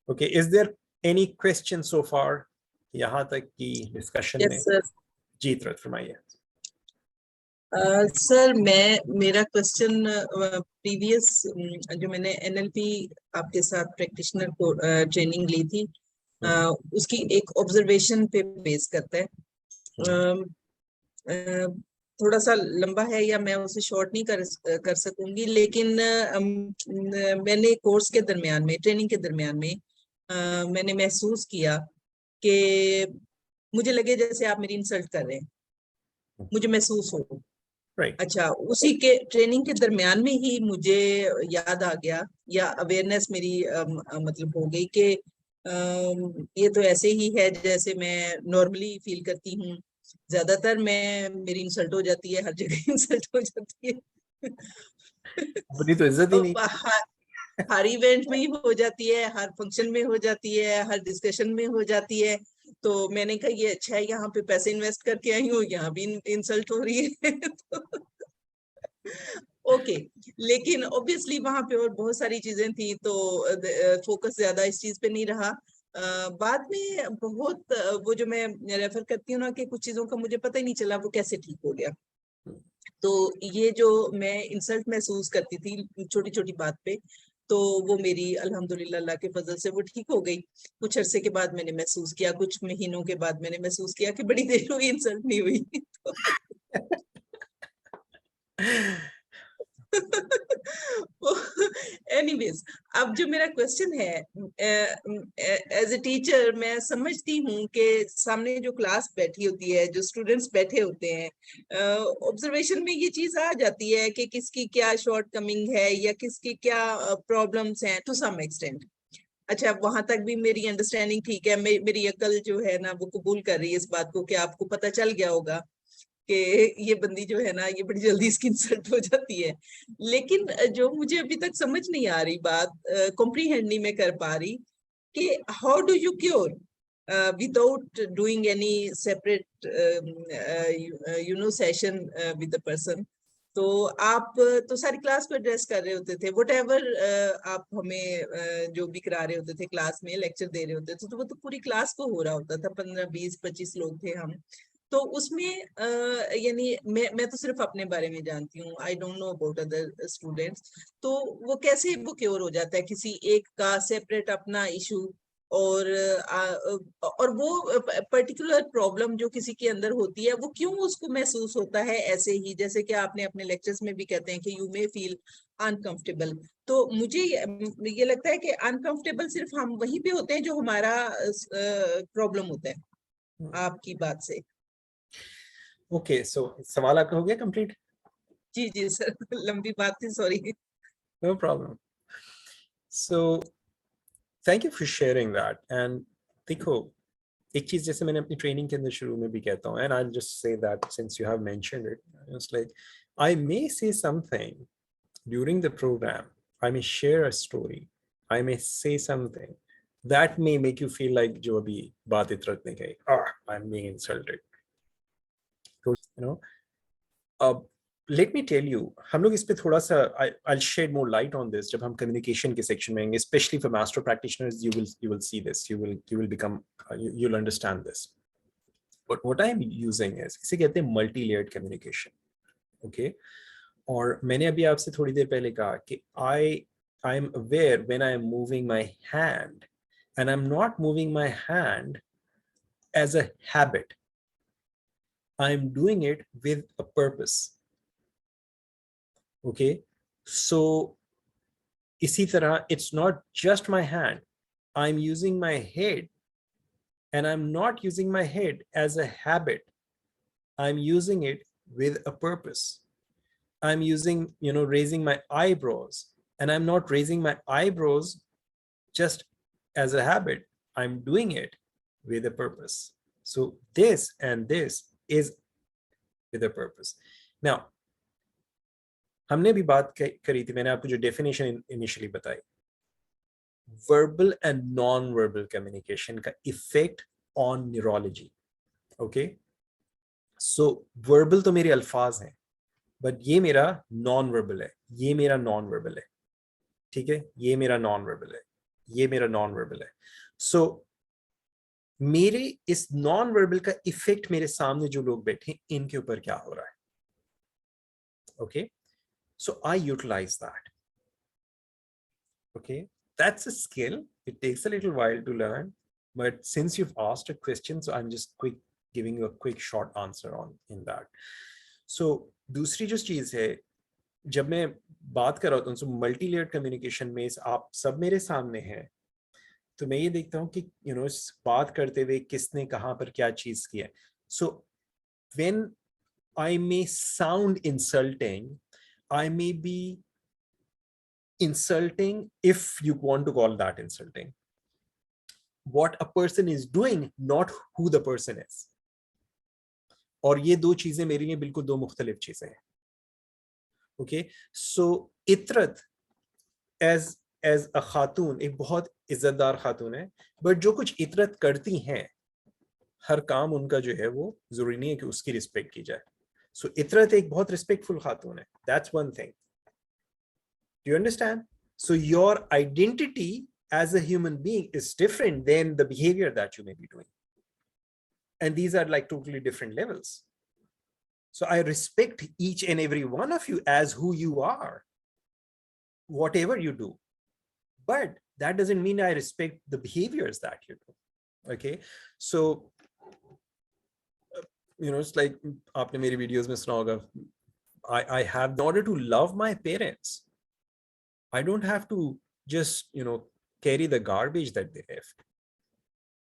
Okay, is there any question so far? यहाँ तक की डिस्कशन में? Yes, sir. जी तुरंत फरमाइए। सर मेरा क्वेश्चन प्रीवियस जो मैंने एनएलपी आपके साथ प्रैक्टिशनर को ट्रेनिंग ली थी उसकी एक ऑब्जर्वेशन पे बेस करता है। थोड़ा सा लंबा है या मैं उसे शॉर्ट नहीं कर सकूंगी, लेकिन मैंने कोर्स के दरमियान में, ट्रेनिंग के दरमियान में मैंने महसूस किया कि मुझे लगे जैसे आप मेरी इंसल्ट कर रहे हैं, मुझे महसूस हो। Right. अच्छा, उसी के ट्रेनिंग के दरमियान में ही मुझे याद आ गया या अवेयरनेस मेरी मतलब हो गई कि ये तो ऐसे ही है जैसे मैं नॉर्मली फील करती हूँ। ज्यादातर मेरी इंसल्ट हो जाती है, हर जगह इंसल्ट हो जाती है। अपनी तो इज्जत ही नहीं। हर इवेंट में ही हो जाती है, हर फंक्शन में हो जाती है, हर डिस्कशन में हो जाती है। तो मैंने कहा ये अच्छा है, यहाँ पे पैसे इन्वेस्ट करके आई हूँ, यहाँ भी इंसल्ट हो रही है। तो ओके, लेकिन ऑब्वियसली वहां पे और बहुत सारी चीजें थी, तो फोकस ज्यादा इस चीज पे नहीं रहा। बाद में बहुत वो जो मैं रेफर करती हूँ ना कि कुछ चीजों का मुझे पता ही नहीं चला वो कैसे ठीक हो गया। तो ये जो मैं इंसल्ट महसूस करती थी छोटी छोटी बात पे, तो वो मेरी अल्हम्दुलिल्लाह अल्लाह के फजल से वो ठीक हो गई। कुछ अरसे के बाद मैंने महसूस किया, कुछ महीनों के बाद मैंने महसूस किया कि बड़ी देर हुई इंसल्ट नहीं हुई। एनीवेज, अब जो मेरा क्वेश्चन है, एज ए टीचर मैं समझती हूँ कि सामने जो क्लास बैठी होती है, जो स्टूडेंट्स बैठे होते हैं, ऑब्जर्वेशन में ये चीज आ जाती है कि किसकी क्या शॉर्ट कमिंग है या किसकी क्या प्रॉब्लम्स हैं टू सम एक्सटेंट। अच्छा, वहां तक भी मेरी अंडरस्टैंडिंग ठीक है, मेरी अकल जो है ना वो कबूल कर रही है इस बात को कि आपको पता चल गया होगा कि ये बंदी जो है ना ये बड़ी जल्दी इसकी इंसल्ट हो जाती है। लेकिन जो मुझे अभी तक समझ नहीं आ रही बात, कॉम्प्रीहेंड नहीं मैं कर पा रही कि how do you cure without doing any separate session with the person. तो आप तो सारी क्लास को एड्रेस कर रहे होते थे, वट एवर आप हमें जो भी करा रहे होते थे क्लास में, लेक्चर दे रहे होते थे, तो वो तो पूरी क्लास को हो रहा होता था। 15 20 25 लोग थे हम। तो उसमें यानी मैं तो सिर्फ अपने बारे में जानती हूँ, I don't know about other students. तो वो कैसे वो क्योर हो जाता है किसी एक का सेपरेट अपना इशू, और वो पर्टिकुलर प्रॉब्लम जो किसी के अंदर होती है वो क्यों उसको महसूस होता है ऐसे ही, जैसे कि आपने अपने लेक्चर्स में भी कहते हैं कि यू मे फील अनकंफर्टेबल। तो मुझे ये लगता है कि अनकंफर्टेबल सिर्फ हम वहीं पे होते हैं जो हमारा प्रॉब्लम होता है आपकी बात से। ओके, सो सवाल आपका हो गया कंप्लीट? जी जी सर, लंबी बात थी, sorry. No problem. So thank you for sharing that. And देखो, एक चीज जैसे मैंने अपनी ट्रेनिंग के अंदर शुरू में भी कहता हूँ, and I just say that since you have mentioned it, it's like I may say something during the programme, I may share a story, I may say something that may make you feel like जो अभी बात इतरत ने कही, I'm being insulted, you know. Let me tell you, हम लोग इस पे थोड़ा सा I'll shed more light on this जब हम communication के section में आएंगे, especially for master practitioners. You will see this, you will become you'll understand this. But what I'm using is, इसे कहते हैं multi-layered communication. Okay, और मैंने अभी आपसे थोड़ी देर पहले कहा कि I'm aware when I am moving my hand, and I'm not moving my hand as a habit. I'm doing it with a purpose. Okay, so इसी तरह it's not just my hand, I'm using my head, and I'm not using my head as a habit, I'm using it with a purpose. I'm using, raising my eyebrows, and I'm not raising my eyebrows just as a habit, I'm doing it with a purpose. So this and this is with a purpose. Now, हमने भी बात करी थी, मैंने आपको जो definition initially बताई, verbal and non verbal communication का effect on neurology. Okay, so verbal तो मेरे अल्फाज हैं, बट ये मेरा नॉन वर्बल है, ये मेरा नॉन वर्बल है. ठीक है, ये मेरा नॉन वर्बल है. ये मेरा नॉन वर्बल है. सो मेरे इस नॉन वर्बल का इफेक्ट मेरे सामने जो लोग बैठे इनके ऊपर क्या हो रहा है. Okay, so I utilise that. Okay, that's a skill. It takes a little while to learn, but since you've asked a question, so I'm just giving you a quick short answer on in that. So दूसरी जो चीज है, जब मैं बात कर रहा हूँ तो मल्टी लेयर्ड कम्युनिकेशन में आप सब मेरे सामने हैं, तो मैं ये देखता हूँ कि बात करते हुए किसने कहाँ पर क्या चीज की है. So when I may sound insulting, I may be insulting, if you want to call that insulting, what a person is doing, not who the person is. और ये दो चीजें मेरी लिए बिल्कुल दो मुख्तलिफ चीजें हैं. Okay, so Itrat as a खातून एक बहुत इज्जतदार खातून है, बट जो कुछ इतरत करती हैं, हर काम उनका जो है वो जरूरी नहीं है कि उसकी रिस्पेक्ट की जाए. सो इतरत एक बहुत रिस्पेक्टफुल खातून है. That's one thing. Do you understand? So your identity as a human being is different than the behavior that you may be doing. And these are like totally different levels. So I respect each and every one of you as who you are, whatever you do. But that doesn't mean I respect the behaviors that you do. Okay. So, it's like, aapne meri videos mein suna hoga, I have, in order to love my parents, I don't have to just, carry the garbage that they left.